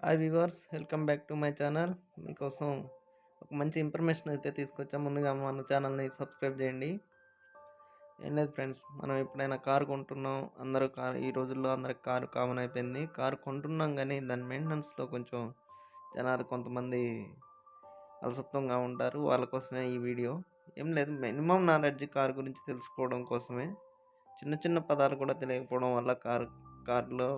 Hi viewers, welcome back to my channel. మీకోసం ఒక మంచి ఇన్ఫర్మేషన్ అయితే తీసుకొచ్చాం. ముందుగా మన ఛానల్ని సబ్స్క్రైబ్ చేయండి. ఏం లేదు ఫ్రెండ్స్, మనం ఎప్పుడైనా కారు కొంటున్నాం. అందరూ కారు ఈ రోజుల్లో అందరికి కారు కామన్ అయిపోయింది. కారు కొంటున్నాం కానీ దాని మెయింటెనెన్స్లో కొంచెం జనాలు కొంతమంది అలసత్వంగా ఉంటారు. వాళ్ళ కోసమే ఈ వీడియో. ఏం లేదు, మినిమం నాలెడ్జ్ కారు గురించి తెలుసుకోవడం కోసమే. చిన్న చిన్న పదాలు కూడా తెలియకపోవడం వల్ల కారులో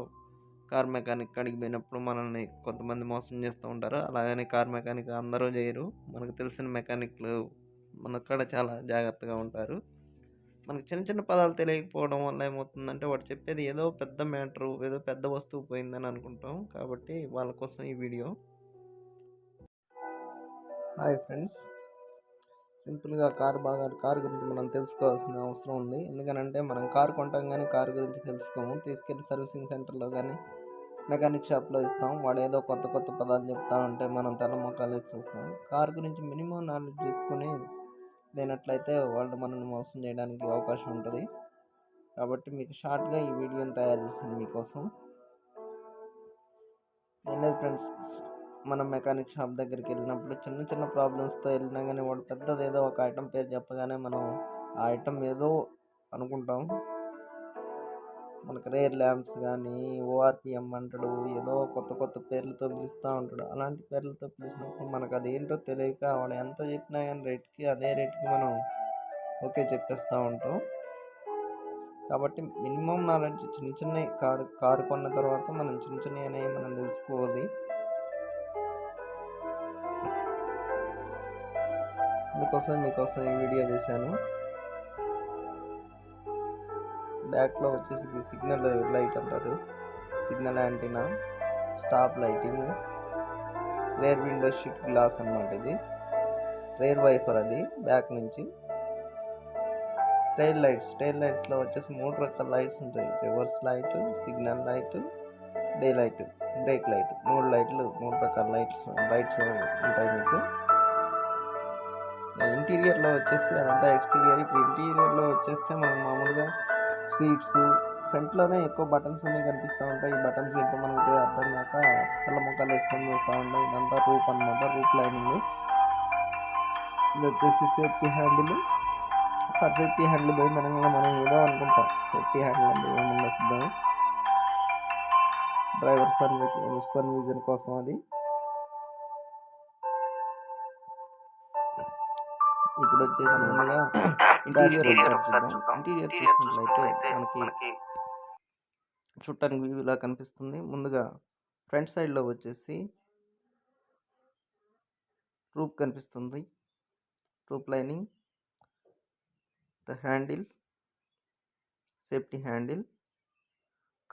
కార్ మెకానిక్ కాడికి పోయినప్పుడు మనల్ని కొంతమంది మోసం చేస్తూ ఉంటారు. అలాగని కార్ మెకానిక్ అందరూ చేయరు. మనకు తెలిసిన మెకానిక్లు మన కాడ చాలా జాగ్రత్తగా ఉంటారు. మనకు చిన్న చిన్న పదాలు తెలియకపోవడం వల్ల ఏమవుతుందంటే వాడు చెప్పేది ఏదో పెద్ద మ్యాటరు, ఏదో పెద్ద వస్తువు పోయిందని అనుకుంటాం. కాబట్టి వాళ్ళ కోసం ఈ వీడియో. హాయ్ ఫ్రెండ్స్, సింపుల్గా కారు గురించి మనం తెలుసుకోవాల్సిన అవసరం ఉంది. ఎందుకనంటే మనం కారు కొంటాం కానీ కారు గురించి తెలుసుకోము. తీసుకెళ్ళి సర్వీసింగ్ సెంటర్లో కానీ మెకానిక్ షాప్లో ఇస్తాం. వాడు ఏదో కొత్త కొత్త పదాలు చెప్తా ఉంటే మనం తల మొక్కలు చూస్తాం. కారు గురించి మినిమం నాలెడ్జ్ తీసుకుని లేనట్లయితే వాళ్ళు మనల్ని మోసం చేయడానికి అవకాశం ఉంటుంది. కాబట్టి మీకు షార్ట్గా ఈ వీడియోని తయారు చేశాను మీకోసం. ఏం లేదు ఫ్రెండ్స్, మనం మెకానిక్ షాప్ దగ్గరికి వెళ్ళినప్పుడు చిన్న చిన్న ప్రాబ్లమ్స్తో వెళ్ళినా కానీ వాడు పెద్దది ఏదో ఒక ఐటమ్ పేరు చెప్పగానే మనం ఆ ఐటమ్ ఏదో అనుకుంటాం. మనకు రేర్ ల్యాంప్స్ కానీ ఓఆర్పిఎం అంటాడు, ఏదో కొత్త కొత్త పేర్లతో పిలుస్తూ ఉంటాడు. అలాంటి పేర్లతో పిలిచినప్పుడు మనకు అది ఏంటో తెలియక వాడు ఎంత చెప్పినా కానీ అదే రేట్కి మనం ఓకే చెప్పేస్తూ ఉంటాం. కాబట్టి మినిమం నాలెడ్జ్ చిన్న చిన్న కారు కొన్న తర్వాత మనం చిన్న చిన్నవి అనేవి మనం తెలుసుకోవాలి. అందుకోసం మీకోసం ఈ వీడియో చేశాను. బ్యాక్లో వచ్చేసి ఇది సిగ్నల్ లైట్ అంటారు, signal antenna, stop lighting, rare window sheet glass అన్నమాట. ఇది రేర్ వైఫర్, అది బ్యాక్ నుంచి. టైల్ లైట్స్లో వచ్చేసి 3 రకాల లైట్స్ ఉంటాయి. Reverse light, signal light, day light, break light. 3 రకాల లైట్స్ ఉంటాయి మీకు. ఇంటీరియర్లో వచ్చేసి అదంతా ఎక్స్టీరియర్. ఇప్పుడు ఇంటీరియర్లో వచ్చేస్తే మనం మామూలుగా సీట్స్ ఫ్రంట్లోనే ఎక్కువ బటన్స్ అన్నీ కనిపిస్తూ ఉంటాయి. ఈ బటన్స్ ఏంటో మనకి అర్థం కాక తెల్ల మొక్కలు వేసుకొని చూస్తూ ఉంటాం. ఇదంతా రూప్ అనమాట, రూప్ లైనింగ్. ఇది వచ్చేసి సేఫ్టీ హ్యాండిల్. సేఫ్టీ హ్యాండిల్ పోయిందని మనం ఏదో అనుకుంటాం. సేఫ్టీ హ్యాండిల్ అంటే ఏముండదు, డ్రైవర్ సన్ విజన్ కోసం అది. ఇప్పుడు వచ్చేసి ముందుగా ఇంటీరియర్ చూద్దాం. ఇంటీరియర్ చూసినట్లయితే మనకి చూడటానికి వ్యూ ఇలా కనిపిస్తుంది. ముందుగా ఫ్రంట్ సైడ్లో వచ్చేసి రూప్ కనిపిస్తుంది, roof lining, the handle, safety handle,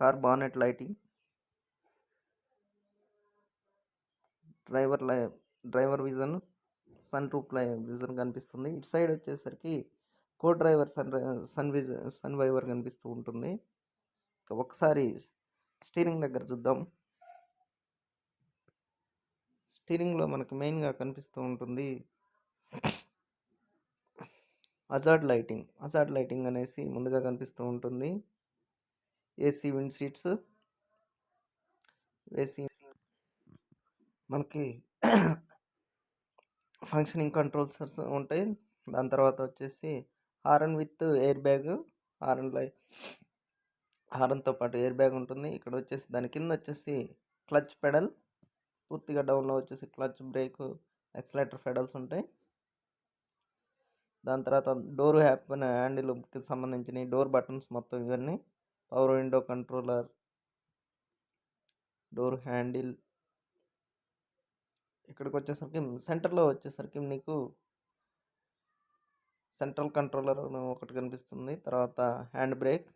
car bonnet lighting, driver vision, sun roof vision కనిపిస్తుంది. ఇటు సైడ్ వచ్చేసరికి కో డ్రైవర్ సన్ వైవర్ కనిపిస్తూ ఉంటుంది. ఒకసారి స్టీరింగ్ దగ్గర చూద్దాం. స్టీరింగ్లో మనకు మెయిన్గా కనిపిస్తూ ఉంటుంది హజార్డ్ లైటింగ్ అనేసి ముందుగా కనిపిస్తూ ఉంటుంది. ఏసీ విండ్ సీట్స్, ఏసీ మనకి ఫంక్షనింగ్ కంట్రోల్స్ ఉంటాయి. దాని తర్వాత వచ్చేసి హారన్ విత్ ఎయిర్ బ్యాగ్, హారన్తో పాటు ఎయిర్ బ్యాగ్ ఉంటుంది. ఇక్కడ వచ్చేసి దాని కింద వచ్చేసి క్లచ్ పెడల్, పూర్తిగా డౌన్లో వచ్చేసి క్లచ్, బ్రేక్, యాక్సిలరేటర్ పెడల్స్ ఉంటాయి. దాని తర్వాత డోర్ హ్యాండిల్కి సంబంధించిన డోర్ బటన్స్ మొత్తం ఇవన్నీ, power window controller, door handle. ఇక్కడికి వచ్చేసరికి సెంటర్లో వచ్చేసరికి నీకు సెంట్రల్ కంట్రోలర్ ఒకటి కనిపిస్తుంది. తర్వాత హ్యాండ్ బ్రేక్,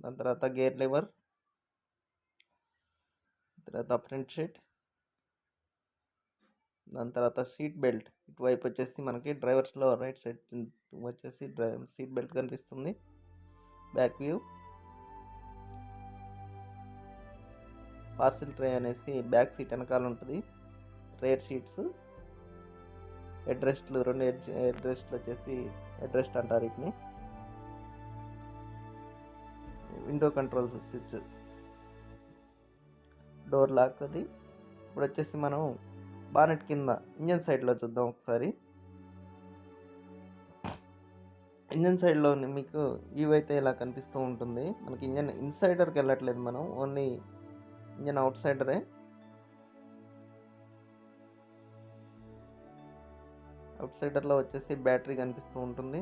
దాని తర్వాత గేర్ లివర్, తర్వాత ఫ్రంట్ సీట్, దాని తర్వాత సీట్ బెల్ట్. ఇటువైపు వచ్చేసి మనకి డ్రైవర్స్లో రైట్ సైడ్ వచ్చేసి సీట్ బెల్ట్ కనిపిస్తుంది. బ్యాక్ వ్యూ, పార్సిల్ ట్రే అనేసి బ్యాక్ సీట్ వెనకాల ఉంటుంది. రేర్ సీట్స్, హెడ్ రెస్ట్లు, 2 హెడ్ రెస్ట్లు వచ్చేసి హెడ్ రెస్ట్ అంటారు వీటిని. Window controls switch, door lock, అది ఇప్పుడు వచ్చేసి మనం బానెట్ కింద ఇంజన్ సైడ్లో చూద్దాం ఒకసారి. ఇంజన్ సైడ్లో మీకు వ్యూ అయితే ఇలా కనిపిస్తూ ఉంటుంది. మనకి ఇంజన్ ఇన్సైడర్కి వెళ్ళట్లేదు, మనం ఓన్లీ ఇంజన్ అవుట్ సైడరే. అవుట్ సైడర్లో వచ్చేసి బ్యాటరీ కనిపిస్తూ ఉంటుంది.